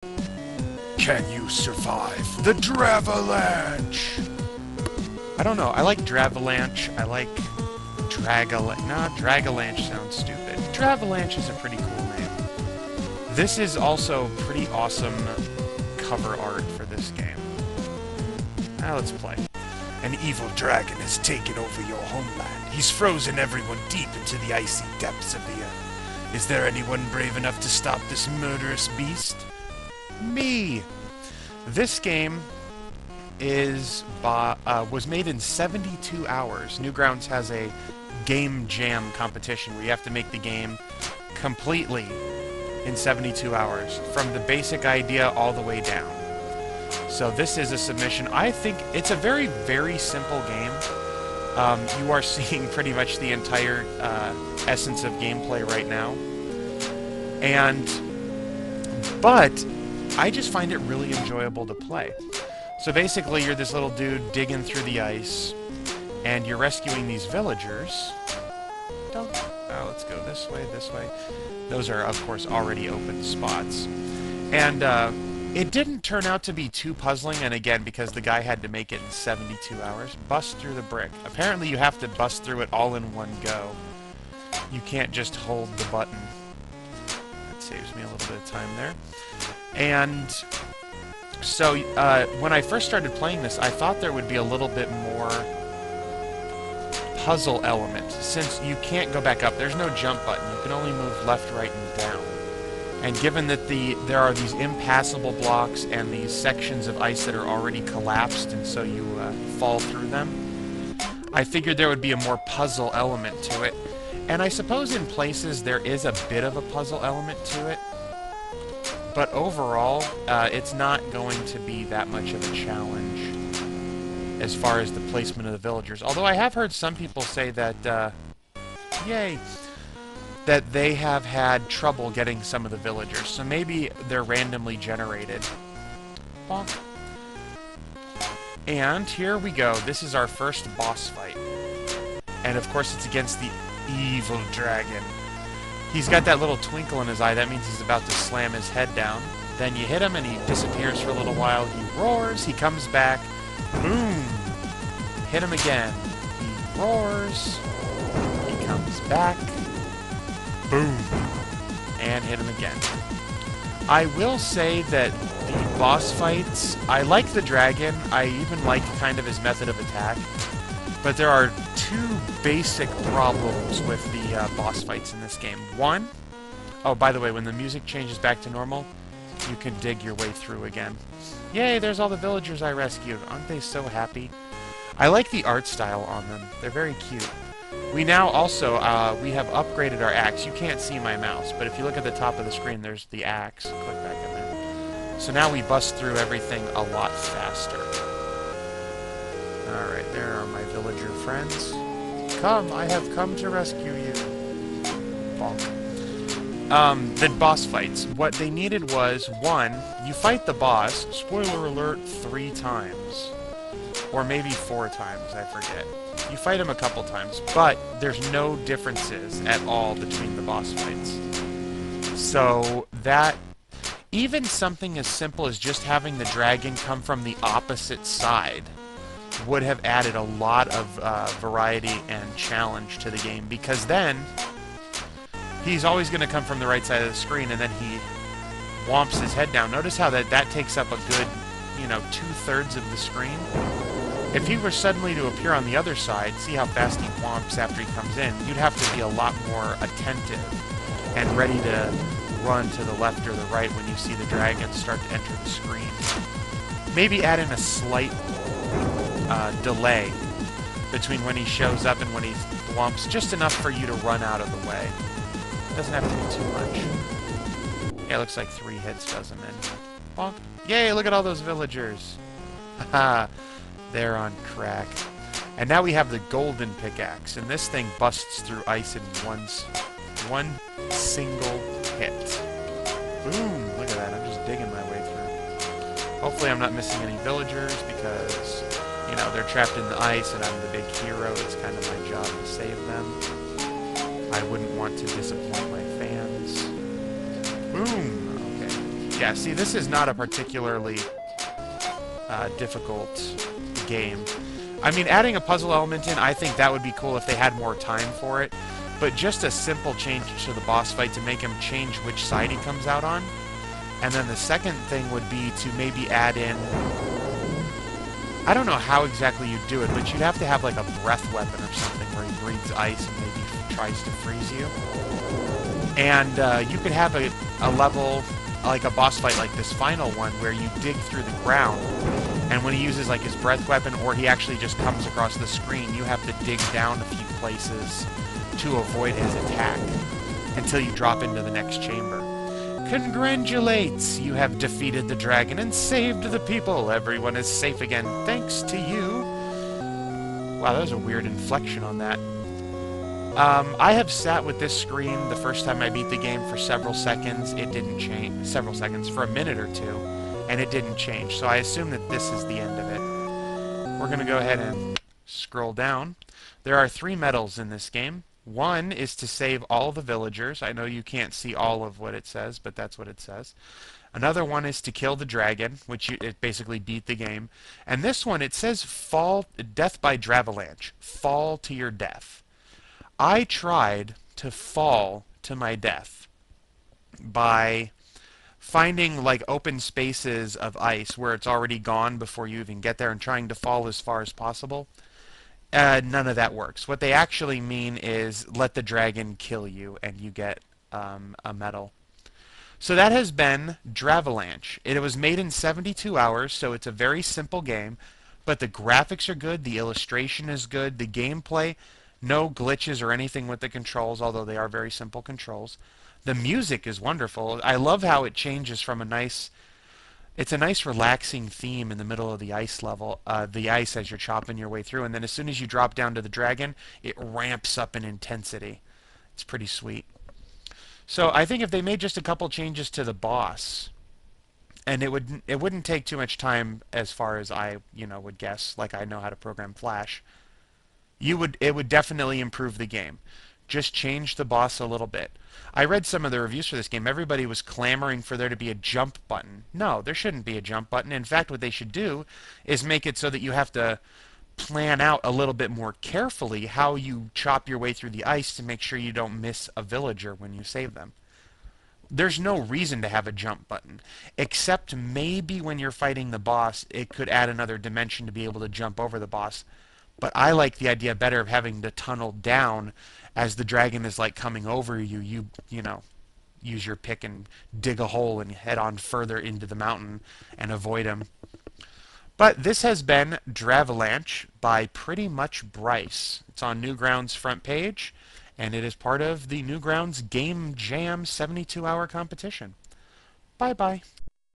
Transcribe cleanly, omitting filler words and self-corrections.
Can you survive the Dravalanche? I don't know. I like Dravalanche. I like Dragalanche. Nah, Dragalanche sounds stupid. Dravalanche is a pretty cool name. This is also pretty awesome cover art for this game. Now let's play. An evil dragon has taken over your homeland. He's frozen everyone deep into the icy depths of the earth. Is there anyone brave enough to stop this murderous beast? Me! This game was made in 72 hours. Newgrounds has a game jam competition where you have to make the game completely in 72 hours, from the basic idea all the way down. So this is a submission. I think it's a very, very simple game. You are seeing pretty much the entire essence of gameplay right now. But I just find it really enjoyable to play. So basically, you're this little dude digging through the ice, and you're rescuing these villagers. Let's go this way, this way. Those are, of course, already open spots. And it didn't turn out to be too puzzling, and again, because the guy had to make it in 72 hours. Bust through the brick. Apparently, you have to bust through it all in one go. You can't just hold the button. That saves me a little bit of time there. And so, when I first started playing this, I thought there would be a little bit more puzzle element, since you can't go back up. There's no jump button. You can only move left, right, and down. And given that there are these impassable blocks and these sections of ice that are already collapsed, and so you fall through them, I figured there would be a more puzzle element to it. And I suppose in places there is a bit of a puzzle element to it, but overall, it's not going to be that much of a challenge as far as the placement of the villagers. Although I have heard some people say that, that they have had trouble getting some of the villagers, so maybe they're randomly generated. Bonk. And here we go. This is our first boss fight. And of course it's against the evil dragon. He's got that little twinkle in his eye. That means he's about to slam his head down. Then you hit him and he disappears for a little while. He roars, he comes back. Boom! Hit him again. He roars. He comes back. Boom! And hit him again. I will say that the boss fights, I like the dragon. I even like kind of his method of attack. But there are two basic problems with the boss fights in this game. One, oh, by the way, when the music changes back to normal, you can dig your way through again. Yay, there's all the villagers I rescued. Aren't they so happy? I like the art style on them. They're very cute. We now also, we have upgraded our axe. You can't see my mouse, but if you look at the top of the screen, there's the axe. Click back in there. So now we bust through everything a lot faster. Alright, there are my villager friends. Come, I have come to rescue you. Bonk. The boss fights. What they needed was, one, you fight the boss, spoiler alert, 3 times. Or maybe 4 times, I forget. You fight him a couple times, but there's no differences at all between the boss fights. So that, even something as simple as just having the dragon come from the opposite side would have added a lot of variety and challenge to the game, because then he's always going to come from the right side of the screen, and then he whomps his head down. Notice how that takes up a good, 2/3 of the screen. If he were suddenly to appear on the other side, see how fast he whomps after he comes in, you'd have to be a lot more attentive and ready to run to the left or the right when you see the dragon start to enter the screen. Maybe add in a slight delay between when he shows up and when he thwomps, just enough for you to run out of the way. Doesn't have to be too much. Yeah, it looks like 3 hits does him in. Bonk. Yay, look at all those villagers. Haha, they're on crack. And now we have the golden pickaxe, and this thing busts through ice in one single hit. Boom! Look at that, I'm just digging my way through. Hopefully I'm not missing any villagers, because they're trapped in the ice and I'm the big hero. It's kind of my job to save them. I wouldn't want to disappoint my fans. Boom! Okay. Yeah, see, this is not a particularly difficult game. I mean, adding a puzzle element in, I think that would be cool if they had more time for it. But just a simple change to the boss fight to make him change which side he comes out on. And then the second thing would be to maybe add in... I don't know how exactly you'd do it, but you'd have to have like a breath weapon or something where he breathes ice and maybe tries to freeze you. And you could have a level, like a boss fight like this final one, where you dig through the ground, and when he uses like his breath weapon, or he actually just comes across the screen, you have to dig down a few places to avoid his attack until you drop into the next chamber. Congratulates! You have defeated the dragon and saved the people. Everyone is safe again, thanks to you. Wow, that was a weird inflection on that. I have sat with this screen the first time I beat the game for several seconds. It didn't change. Several seconds, for a minute or two, and it didn't change. So I assume that this is the end of it. We're going to go ahead and scroll down. There are 3 medals in this game. One is to save all the villagers. I know you can't see all of what it says, but that's what it says. Another one is to kill the dragon, which it basically beat the game. And this one, it says death by Dravalanche. Fall to your death. I tried to fall to my death by finding like open spaces of ice where it's already gone before you even get there and trying to fall as far as possible. None of that works. What they actually mean is let the dragon kill you and you get a medal. So that has been Dravalanche. It was made in 72 hours, so it's a very simple game, but the graphics are good, the illustration is good, the gameplay, no glitches or anything with the controls, although they are very simple controls. The music is wonderful. I love how it changes from it's a nice relaxing theme in the middle of the ice level, the ice as you're chopping your way through, and then as soon as you drop down to the dragon, it ramps up in intensity. It's pretty sweet. So I think if they made just a couple changes to the boss, and it wouldn't take too much time as far as I would guess, like I know how to program Flash, it would definitely improve the game. Just change the boss a little bit. I read some of the reviews for this game. Everybody was clamoring for there to be a jump button. No, there shouldn't be a jump button. In fact, what they should do is make it so that you have to plan out a little bit more carefully how you chop your way through the ice to make sure you don't miss a villager when you save them. There's no reason to have a jump button, except maybe when you're fighting the boss, it could add another dimension to be able to jump over the boss. But I like the idea better of having to tunnel down as the dragon is like coming over you. You know, use your pick and dig a hole and head on further into the mountain and avoid him. But this has been Dravalanche by Pretty Much Bryce. It's on Newgrounds' front page, and it is part of the Newgrounds Game Jam 72-hour competition. Bye-bye.